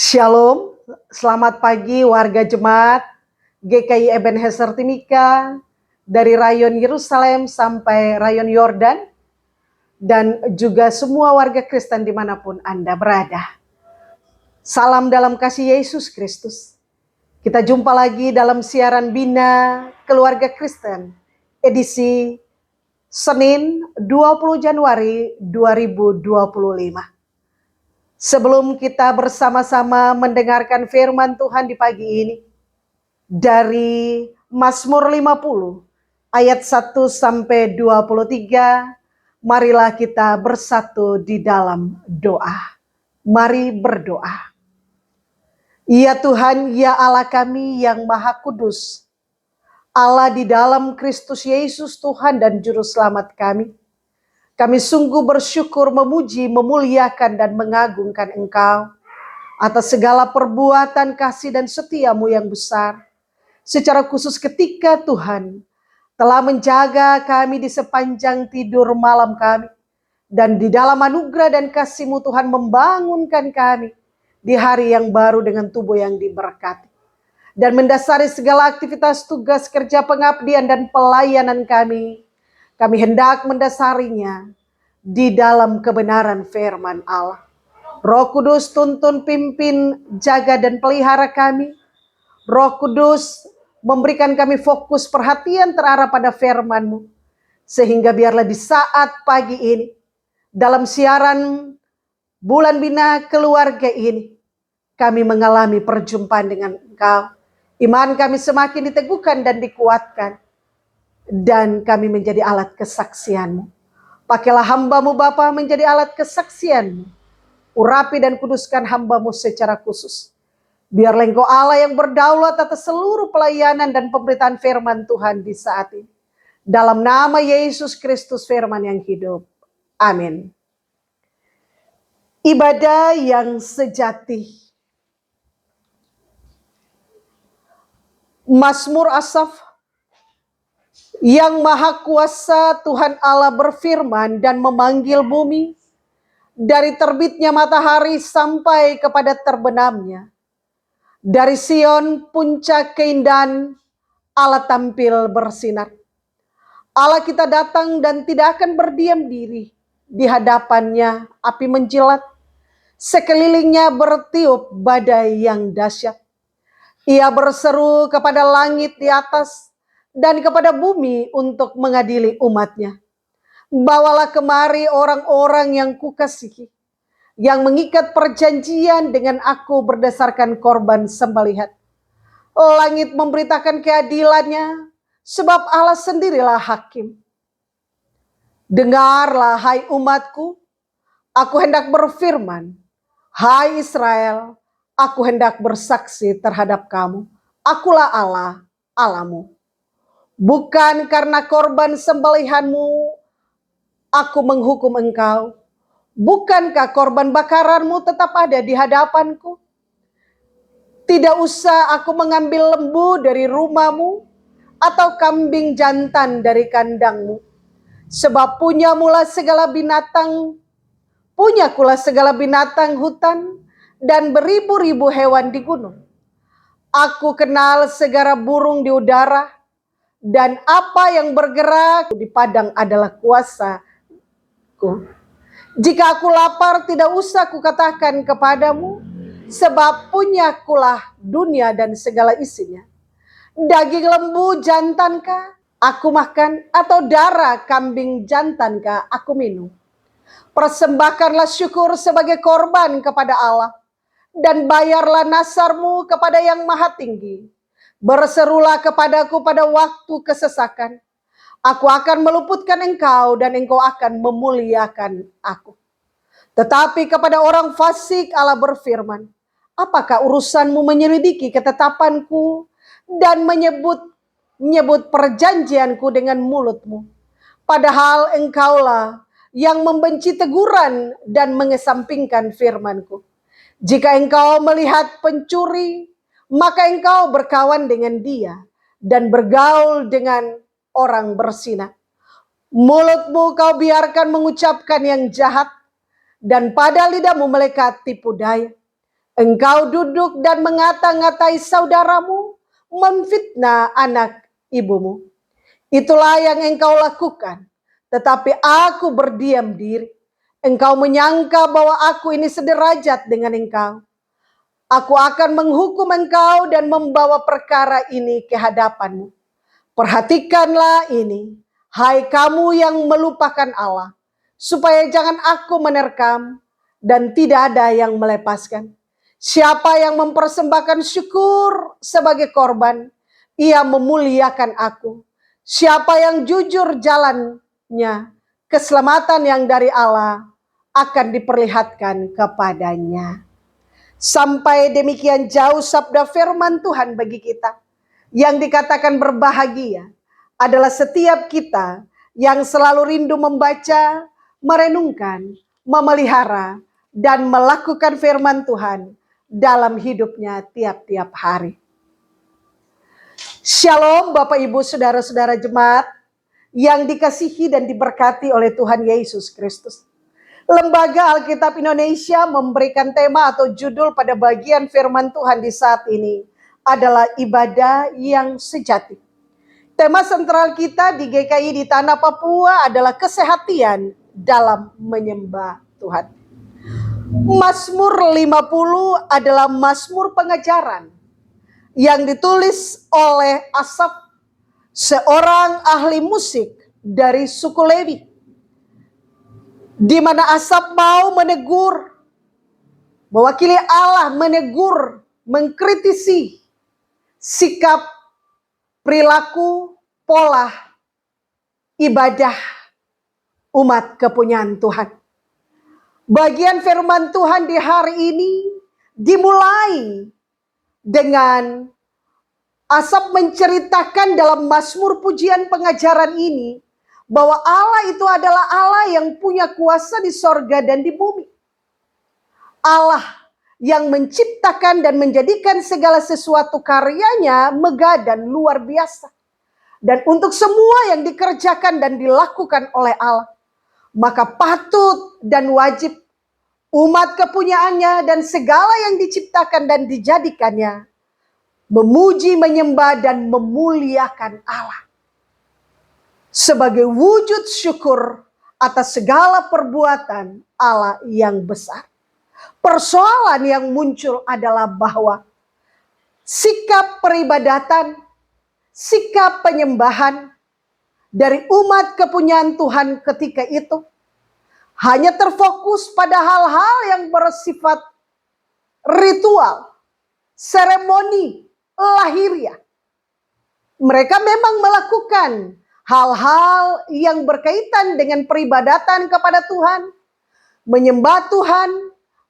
Shalom, selamat pagi warga jemaat GKI Ebenezer Timika dari Rayon Yerusalem sampai Rayon Yordan dan juga semua warga Kristen dimanapun Anda berada. Salam dalam kasih Yesus Kristus. Kita jumpa lagi dalam siaran Bina Keluarga Kristen edisi Senin 20 Januari 2025. Sebelum kita bersama-sama mendengarkan firman Tuhan di pagi ini dari Mazmur 50 ayat 1 sampai 23, marilah kita bersatu di dalam doa. Mari berdoa. Ya Tuhan, ya Allah kami yang Maha Kudus, Allah di dalam Kristus Yesus Tuhan dan Juru Selamat kami. Kami sungguh bersyukur, memuji, memuliakan, dan mengagungkan Engkau atas segala perbuatan kasih dan setiamu yang besar. Secara khusus ketika Tuhan telah menjaga kami di sepanjang tidur malam kami. Dan di dalam anugerah dan kasih-Mu Tuhan membangunkan kami di hari yang baru dengan tubuh yang diberkati. Dan mendasari segala aktivitas tugas kerja pengabdian dan pelayanan kami hendak mendasarinya di dalam kebenaran firman Allah. Roh Kudus tuntun, pimpin, jaga dan pelihara kami. Roh Kudus memberikan kami fokus perhatian terarah pada firman-Mu. Sehingga biarlah di saat pagi ini, dalam siaran Bulan Bina Keluarga ini, kami mengalami perjumpaan dengan Engkau. Iman kami semakin diteguhkan dan dikuatkan. Dan kami menjadi alat kesaksian-Mu. Pakailah hamba-Mu Bapa menjadi alat kesaksian-Mu. Urapi dan kuduskan hamba-Mu secara khusus. Biarlah Engkau Allah yang berdaulat atas seluruh pelayanan dan pemberitaan firman Tuhan di saat ini. Dalam nama Yesus Kristus firman yang hidup. Amin. Ibadah yang sejati. Mazmur Asaf. Yang Maha Kuasa Tuhan Allah berfirman dan memanggil bumi dari terbitnya matahari sampai kepada terbenamnya. Dari Sion puncak keindahan Allah tampil bersinar. Allah kita datang dan tidak akan berdiam diri. Di hadapannya api menjilat. Sekelilingnya bertiup badai yang dahsyat. Ia berseru kepada langit di atas dan kepada bumi untuk mengadili umatnya. Bawalah kemari orang-orang yang kukasihi, yang mengikat perjanjian dengan aku berdasarkan korban sembelihan. Langit memberitakan keadilannya, sebab Allah sendirilah hakim. Dengarlah hai umatku, aku hendak berfirman. Hai Israel, aku hendak bersaksi terhadap kamu. Akulah Allah, Allahmu. Bukan karena korban sembelihanmu aku menghukum engkau. Bukankah korban bakaranmu tetap ada di hadapanku? Tidak usah aku mengambil lembu dari rumahmu atau kambing jantan dari kandangmu. Sebab punyakulah segala binatang hutan dan beribu-ribu hewan di gunung. Aku kenal segala burung di udara. Dan apa yang bergerak di padang adalah kuasaku. Jika aku lapar tidak usah kukatakan kepadamu, sebab punyakulah dunia dan segala isinya. Daging lembu jantankah aku makan, atau darah kambing jantankah aku minum? Persembahkanlah syukur sebagai korban kepada Allah, dan bayarlah nasarmu kepada yang maha tinggi. Berserulah kepadaku pada waktu kesesakan. Aku akan meluputkan engkau dan engkau akan memuliakan aku. Tetapi kepada orang fasik Allah berfirman, apakah urusanmu menyelidiki ketetapanku dan menyebut perjanjianku dengan mulutmu? Padahal engkaulah yang membenci teguran dan mengesampingkan firmanku. Jika engkau melihat pencuri, maka engkau berkawan dengan dia dan bergaul dengan orang berzina. Mulutmu kau biarkan mengucapkan yang jahat dan pada lidahmu melekat tipu daya. Engkau duduk dan mengata-ngatai saudaramu, memfitnah anak ibumu. Itulah yang engkau lakukan. Tetapi aku berdiam diri. Engkau menyangka bahwa aku ini sederajat dengan engkau. Aku akan menghukum engkau dan membawa perkara ini ke hadapanmu. Perhatikanlah ini, hai kamu yang melupakan Allah, supaya jangan aku menerkam dan tidak ada yang melepaskan. Siapa yang mempersembahkan syukur sebagai korban, ia memuliakan aku. Siapa yang jujur jalannya, keselamatan yang dari Allah akan diperlihatkan kepadanya. Sampai demikian jauh sabda firman Tuhan bagi kita. Yang dikatakan berbahagia adalah setiap kita yang selalu rindu membaca, merenungkan, memelihara, dan melakukan firman Tuhan dalam hidupnya tiap-tiap hari. Shalom Bapak Ibu Saudara-saudara jemaat yang dikasihi dan diberkati oleh Tuhan Yesus Kristus. Lembaga Alkitab Indonesia memberikan tema atau judul pada bagian firman Tuhan di saat ini adalah ibadah yang sejati. Tema sentral kita di GKI di Tanah Papua adalah kesehatian dalam menyembah Tuhan. Mazmur 50 adalah mazmur pengajaran yang ditulis oleh Asaf, seorang ahli musik dari suku Lewi. Di mana Asaf mau menegur, mewakili Allah menegur, mengkritisi sikap, perilaku, pola ibadah umat kepunyaan Tuhan. Bagian firman Tuhan di hari ini dimulai dengan Asaf menceritakan dalam mazmur pujian pengajaran ini bahwa Allah itu adalah Allah yang punya kuasa di sorga dan di bumi. Allah yang menciptakan dan menjadikan segala sesuatu karyanya megah dan luar biasa. Dan untuk semua yang dikerjakan dan dilakukan oleh Allah, maka patut dan wajib umat kepunyaannya dan segala yang diciptakan dan dijadikannya memuji, menyembah, dan memuliakan Allah sebagai wujud syukur atas segala perbuatan Allah yang besar. Persoalan yang muncul adalah bahwa sikap peribadatan, sikap penyembahan dari umat kepunyaan Tuhan ketika itu hanya terfokus pada hal-hal yang bersifat ritual, seremoni, lahiriah. Mereka memang melakukan hal-hal yang berkaitan dengan peribadatan kepada Tuhan, menyembah Tuhan,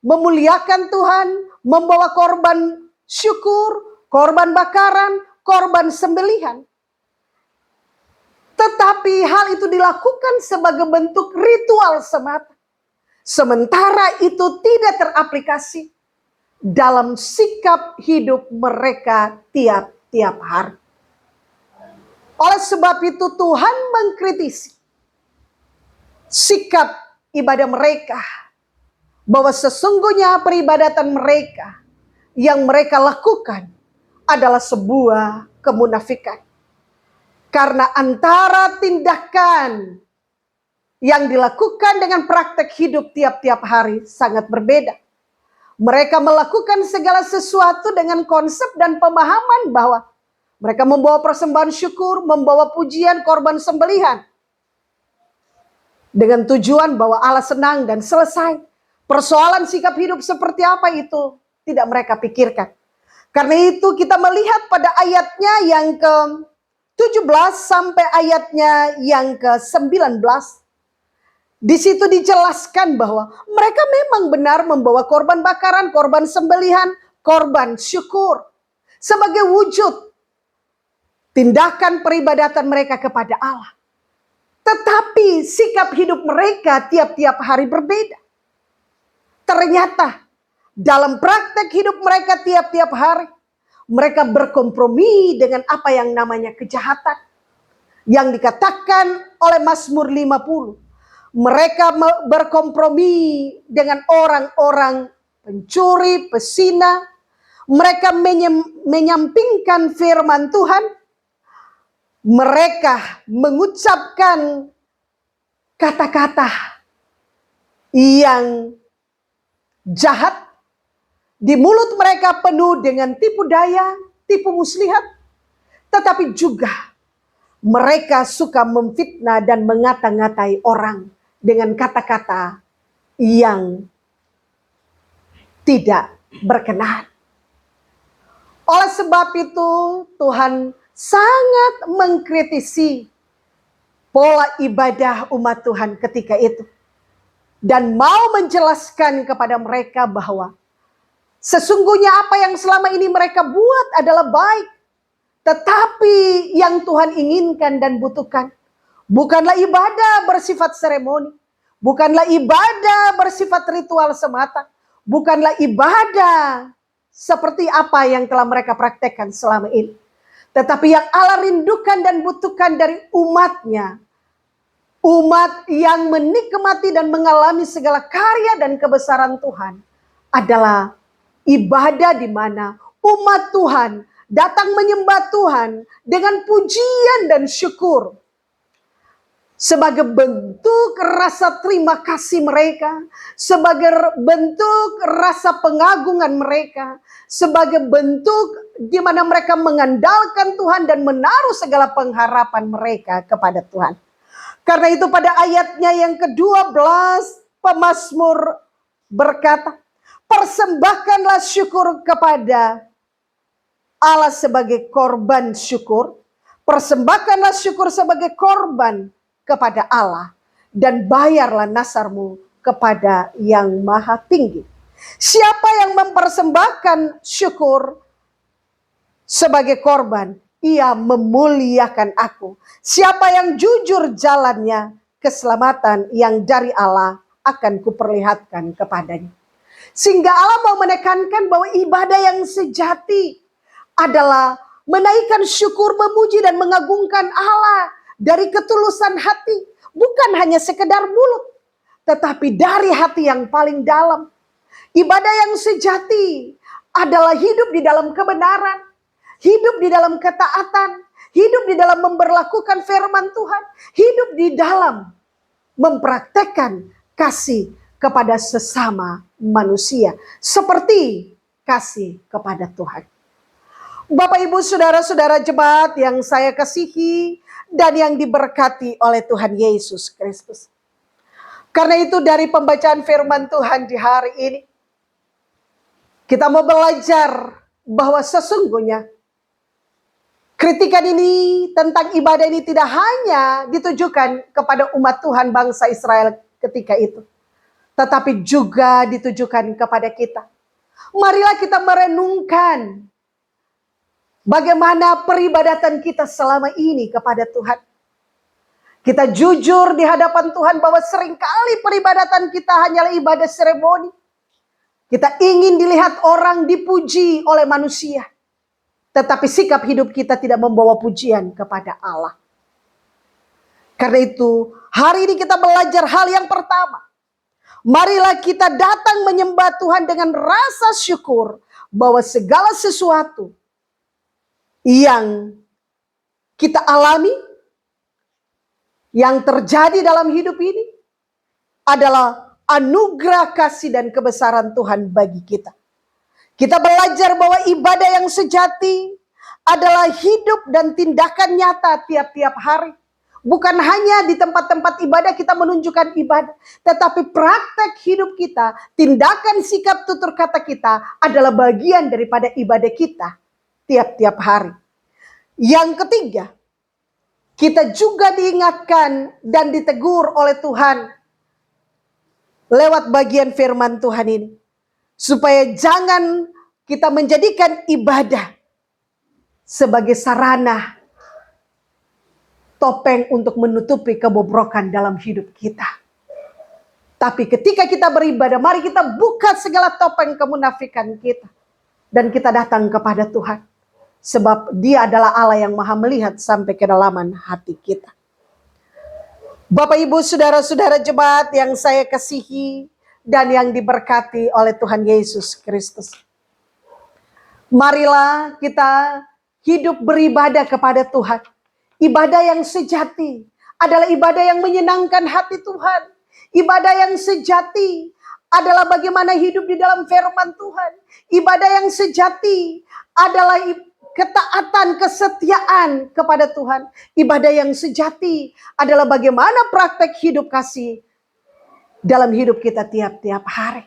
memuliakan Tuhan, membawa korban syukur, korban bakaran, korban sembelihan. Tetapi hal itu dilakukan sebagai bentuk ritual semata. Sementara itu tidak teraplikasi dalam sikap hidup mereka tiap-tiap hari. Oleh sebab itu Tuhan mengkritisi sikap ibadah mereka, bahwa sesungguhnya peribadatan mereka yang mereka lakukan adalah sebuah kemunafikan. Karena antara tindakan yang dilakukan dengan praktek hidup tiap-tiap hari sangat berbeda. Mereka melakukan segala sesuatu dengan konsep dan pemahaman bahwa mereka membawa persembahan syukur, membawa pujian, korban sembelihan. Dengan tujuan bahwa Allah senang dan selesai. Persoalan sikap hidup seperti apa itu tidak mereka pikirkan. Karena itu kita melihat pada ayatnya yang ke-17 sampai ayatnya yang ke-19. Di situ dijelaskan bahwa mereka memang benar membawa korban bakaran, korban sembelihan, korban syukur sebagai wujud tindakan peribadatan mereka kepada Allah. Tetapi sikap hidup mereka tiap-tiap hari berbeda. Ternyata dalam praktek hidup mereka tiap-tiap hari, mereka berkompromi dengan apa yang namanya kejahatan. Yang dikatakan oleh Mazmur 50. Mereka berkompromi dengan orang-orang pencuri, pesina. Mereka menyampingkan firman Tuhan. Mereka mengucapkan kata-kata yang jahat. Di mulut mereka penuh dengan tipu daya, tipu muslihat. Tetapi juga mereka suka memfitnah dan mengata-ngatai orang dengan kata-kata yang tidak berkenan. Oleh sebab itu Tuhan sangat mengkritisi pola ibadah umat Tuhan ketika itu. Dan mau menjelaskan kepada mereka bahwa sesungguhnya apa yang selama ini mereka buat adalah baik. Tetapi yang Tuhan inginkan dan butuhkan bukanlah ibadah bersifat seremoni. Bukanlah ibadah bersifat ritual semata. Bukanlah ibadah seperti apa yang telah mereka praktekkan selama ini. Tetapi yang Allah rindukan dan butuhkan dari umatnya. Umat yang menikmati dan mengalami segala karya dan kebesaran Tuhan. Adalah ibadah di mana umat Tuhan datang menyembah Tuhan dengan pujian dan syukur. Sebagai bentuk rasa terima kasih mereka, sebagai bentuk rasa pengagungan mereka, sebagai bentuk di mana mereka mengandalkan Tuhan dan menaruh segala pengharapan mereka kepada Tuhan. Karena itu pada ayatnya yang ke-12 pemazmur berkata, persembahkanlah syukur kepada Allah sebagai korban syukur, persembahkanlah syukur sebagai korban kepada Allah, dan bayarlah nasarmu kepada yang maha tinggi. Siapa yang mempersembahkan syukur sebagai korban, ia memuliakan aku. Siapa yang jujur jalannya, keselamatan yang dari Allah akan kuperlihatkan kepadanya. Sehingga Allah mau menekankan bahwa ibadah yang sejati adalah menaikkan syukur, memuji dan mengagungkan Allah dari ketulusan hati, bukan hanya sekedar mulut, tetapi dari hati yang paling dalam. Ibadah yang sejati adalah hidup di dalam kebenaran, hidup di dalam ketaatan, hidup di dalam memberlakukan firman Tuhan, hidup di dalam mempraktekkan kasih kepada sesama manusia, seperti kasih kepada Tuhan. Bapak, Ibu, saudara-saudara jemaat yang saya kasihi dan yang diberkati oleh Tuhan Yesus Kristus. Karena itu dari pembacaan firman Tuhan di hari ini, kita mau belajar bahwa sesungguhnya kritikan ini tentang ibadah ini tidak hanya ditujukan kepada umat Tuhan bangsa Israel ketika itu, tetapi juga ditujukan kepada kita. Marilah kita merenungkan bagaimana peribadatan kita selama ini kepada Tuhan. Kita jujur di hadapan Tuhan bahwa seringkali peribadatan kita hanyalah ibadah seremoni. Kita ingin dilihat orang dipuji oleh manusia. Tetapi sikap hidup kita tidak membawa pujian kepada Allah. Karena itu hari ini kita belajar hal yang pertama. Marilah kita datang menyembah Tuhan dengan rasa syukur bahwa segala sesuatu yang kita alami, yang terjadi dalam hidup ini adalah anugerah kasih dan kebesaran Tuhan bagi kita. Kita belajar bahwa ibadah yang sejati adalah hidup dan tindakan nyata tiap-tiap hari. Bukan hanya di tempat-tempat ibadah kita menunjukkan ibadah, tetapi praktek hidup kita, tindakan, sikap, tutur kata kita adalah bagian daripada ibadah kita tiap-tiap hari. Yang ketiga, kita juga diingatkan dan ditegur oleh Tuhan lewat bagian firman Tuhan ini, supaya jangan kita menjadikan ibadah sebagai sarana topeng untuk menutupi kebobrokan dalam hidup kita. Tapi ketika kita beribadah, mari kita buka segala topeng kemunafikan kita. Dan kita datang kepada Tuhan. Sebab Dia adalah Allah yang maha melihat sampai kedalaman hati kita. Bapak, Ibu, saudara-saudara jemaat yang saya kasihi dan yang diberkati oleh Tuhan Yesus Kristus. Marilah kita hidup beribadah kepada Tuhan. Ibadah yang sejati adalah ibadah yang menyenangkan hati Tuhan. Ibadah yang sejati adalah bagaimana hidup di dalam firman Tuhan. Ibadah yang sejati adalah ketaatan, kesetiaan kepada Tuhan. Ibadah yang sejati adalah bagaimana praktek hidup kasih dalam hidup kita tiap-tiap hari.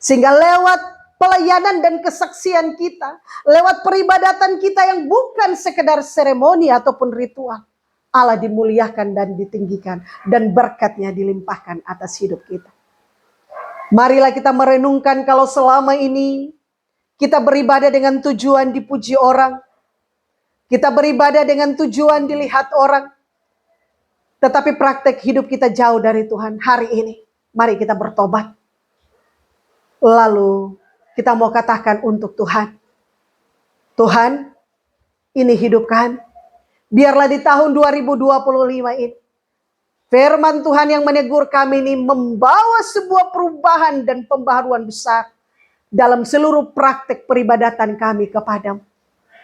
Sehingga lewat pelayanan dan kesaksian kita, lewat peribadatan kita yang bukan sekedar seremoni ataupun ritual, Allah dimuliakan dan ditinggikan, dan berkatnya dilimpahkan atas hidup kita. Marilah kita merenungkan kalau selama ini kita beribadah dengan tujuan dipuji orang, kita beribadah dengan tujuan dilihat orang, tetapi praktek hidup kita jauh dari Tuhan. Hari ini mari kita bertobat. Lalu kita mau katakan untuk Tuhan, Tuhan, ini hidupkan. Biarlah di tahun 2025 ini, firman Tuhan yang menegur kami ini membawa sebuah perubahan dan pembaharuan besar dalam seluruh praktek peribadatan kami kepadamu.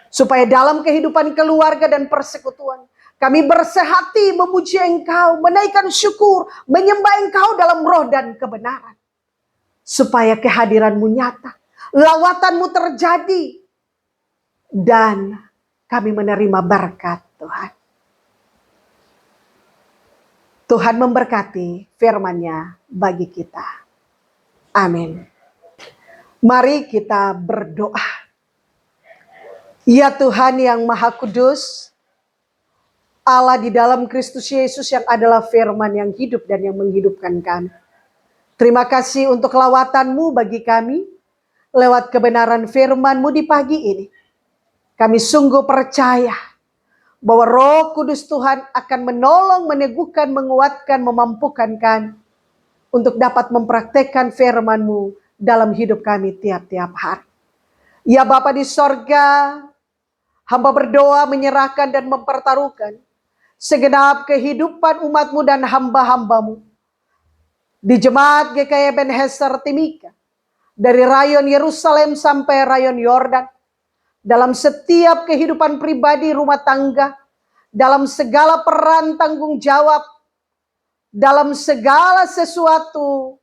Supaya dalam kehidupan keluarga dan persekutuan, kami bersehati memuji Engkau, menaikkan syukur, menyembah Engkau dalam roh dan kebenaran. Supaya kehadiran-Mu nyata, lawatan-Mu terjadi, dan kami menerima berkat Tuhan. Tuhan memberkati firman-Nya bagi kita. Amin. Mari kita berdoa. Ya Tuhan yang Maha Kudus, Allah di dalam Kristus Yesus yang adalah firman yang hidup dan yang menghidupkan kami. Terima kasih untuk lawatan-Mu bagi kami, lewat kebenaran firman-Mu di pagi ini. Kami sungguh percaya bahwa Roh Kudus Tuhan akan menolong, meneguhkan, menguatkan, memampukan kami untuk dapat mempraktekkan firman-Mu dalam hidup kami tiap-tiap hari. Ya Bapa di sorga, hamba berdoa menyerahkan dan mempertaruhkan segenap kehidupan umat-Mu dan hamba-hamba-Mu. Di Jemaat GKI Ebenezer Timika, dari rayon Yerusalem sampai rayon Yordan, dalam setiap kehidupan pribadi rumah tangga, dalam segala peran tanggung jawab, dalam segala sesuatu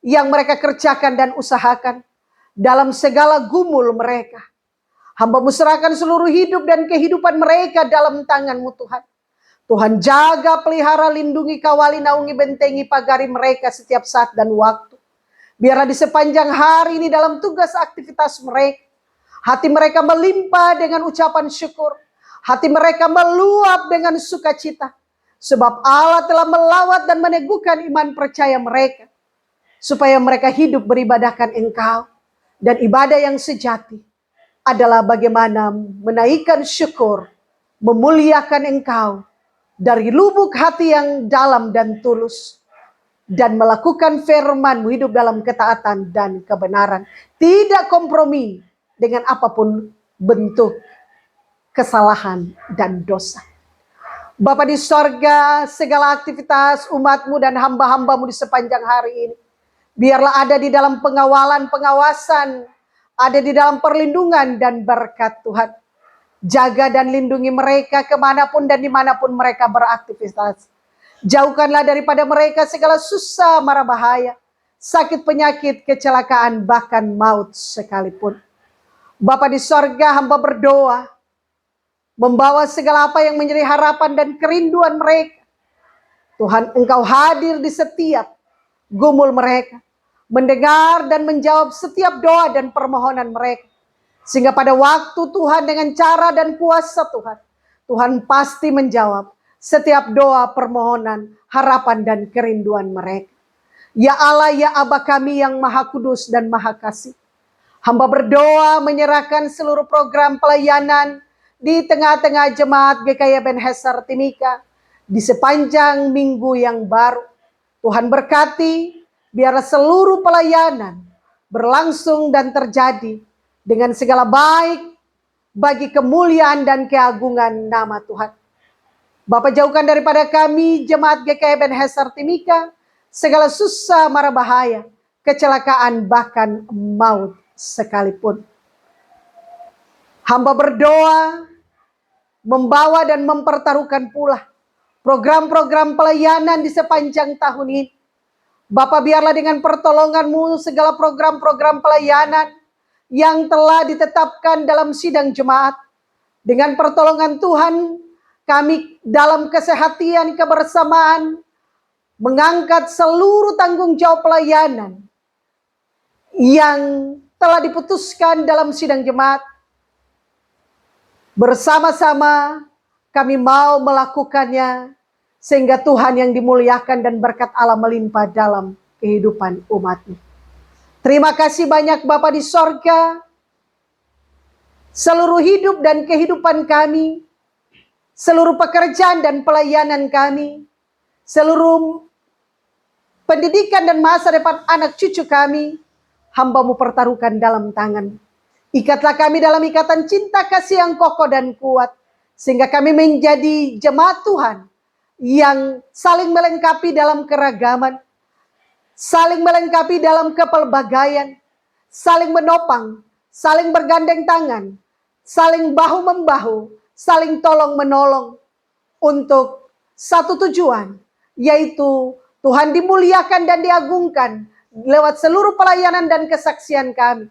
yang mereka kerjakan dan usahakan, dalam segala gumul mereka, hamba-Mu serahkan seluruh hidup dan kehidupan mereka dalam tangan-Mu Tuhan. Tuhan jaga, pelihara, lindungi, kawali, naungi, bentengi, pagari mereka setiap saat dan waktu. Biarlah di sepanjang hari ini dalam tugas aktivitas mereka, hati mereka melimpah dengan ucapan syukur. Hati mereka meluap dengan sukacita. Sebab Allah telah melawat dan meneguhkan iman percaya mereka. Supaya mereka hidup beribadahkan Engkau. Dan ibadah yang sejati adalah bagaimana menaikkan syukur, memuliakan Engkau dari lubuk hati yang dalam dan tulus, dan melakukan firman-Mu hidup dalam ketaatan dan kebenaran, tidak kompromi dengan apapun bentuk kesalahan dan dosa. Bapa di sorga, segala aktivitas umat-Mu dan hamba-hamba-Mu di sepanjang hari ini, biarlah ada di dalam pengawalan, pengawasan, ada di dalam perlindungan dan berkat Tuhan. Jaga dan lindungi mereka kemanapun dan dimanapun mereka beraktivitas. Jauhkanlah daripada mereka segala susah, mara bahaya, sakit, penyakit, kecelakaan, bahkan maut sekalipun. Bapa di sorga, hamba berdoa, membawa segala apa yang menjadi harapan dan kerinduan mereka. Tuhan, Engkau hadir di setiap gumul mereka, mendengar dan menjawab setiap doa dan permohonan mereka. Sehingga pada waktu Tuhan dengan cara dan kuasa Tuhan, Tuhan pasti menjawab setiap doa, permohonan, harapan dan kerinduan mereka. Ya Allah, ya Aba kami yang Maha Kudus dan Maha Kasih, hamba berdoa menyerahkan seluruh program pelayanan di tengah-tengah Jemaat GKI Ebenezer Timika di sepanjang minggu yang baru. Tuhan berkati, biarlah seluruh pelayanan berlangsung dan terjadi dengan segala baik bagi kemuliaan dan keagungan nama Tuhan. Bapa, jauhkan daripada kami Jemaat GKI Ebenezer Timika segala susah mara bahaya, kecelakaan, bahkan maut sekalipun. Hamba berdoa, membawa dan mempertaruhkan pula program-program pelayanan di sepanjang tahun ini. Bapa, biarlah dengan pertolongan-Mu segala program-program pelayanan yang telah ditetapkan dalam sidang jemaat, dengan pertolongan Tuhan, kami dalam kesehatan kebersamaan mengangkat seluruh tanggung jawab pelayanan yang telah diputuskan dalam sidang jemaat. Bersama-sama kami mau melakukannya, sehingga Tuhan yang dimuliakan dan berkat Allah melimpah dalam kehidupan umat-Mu. Terima kasih banyak Bapa di sorga. Seluruh hidup dan kehidupan kami, seluruh pekerjaan dan pelayanan kami, seluruh pendidikan dan masa depan anak cucu kami, hamba-Mu pertaruhkan dalam tangan. Ikatlah kami dalam ikatan cinta kasih yang kokoh dan kuat, sehingga kami menjadi jemaat Tuhan yang saling melengkapi dalam keragaman, saling melengkapi dalam kepelbagaian, saling menopang, saling bergandeng tangan, saling bahu-membahu, saling tolong-menolong untuk satu tujuan, yaitu Tuhan dimuliakan dan diagungkan lewat seluruh pelayanan dan kesaksian kami.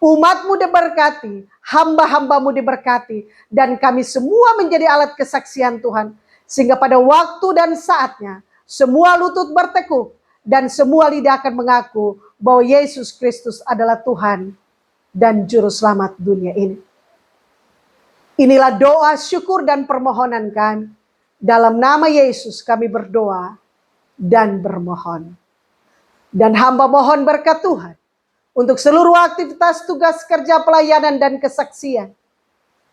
Umat-Mu diberkati, hamba-hamba-Mu diberkati, dan kami semua menjadi alat kesaksian Tuhan. Sehingga pada waktu dan saatnya, semua lutut bertekuk, dan semua lidah akan mengaku bahwa Yesus Kristus adalah Tuhan dan Juru Selamat dunia ini. Inilah doa, syukur, dan permohonan kami. Dalam nama Yesus kami berdoa dan bermohon. Dan hamba mohon berkat Tuhan untuk seluruh aktivitas tugas kerja pelayanan dan kesaksian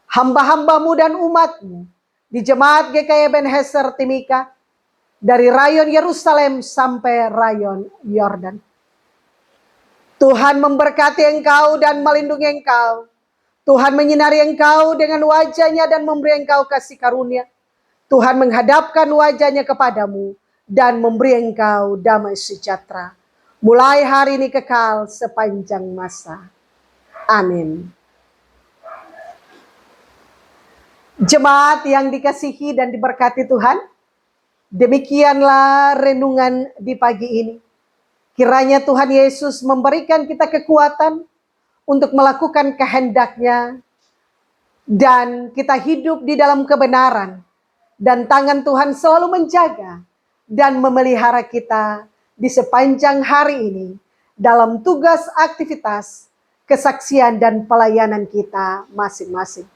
hamba-hamba-Mu dan umat-Mu di Jemaat GKI Ebenezer Timika, dari rayon Yerusalem sampai rayon Yordan. Tuhan memberkati engkau dan melindungi engkau. Tuhan menyinari engkau dengan wajah-Nya dan memberi engkau kasih karunia. Tuhan menghadapkan wajah-Nya kepadamu dan memberi engkau damai sejahtera, mulai hari ini kekal sepanjang masa. Amin. Jemaat yang dikasihi dan diberkati Tuhan, demikianlah renungan di pagi ini. Kiranya Tuhan Yesus memberikan kita kekuatan untuk melakukan kehendak-Nya, dan kita hidup di dalam kebenaran, dan tangan Tuhan selalu menjaga dan memelihara kita di sepanjang hari ini dalam tugas, aktivitas, kesaksian, dan pelayanan kita masing-masing.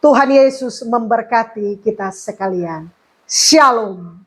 Tuhan Yesus memberkati kita sekalian. Shalom.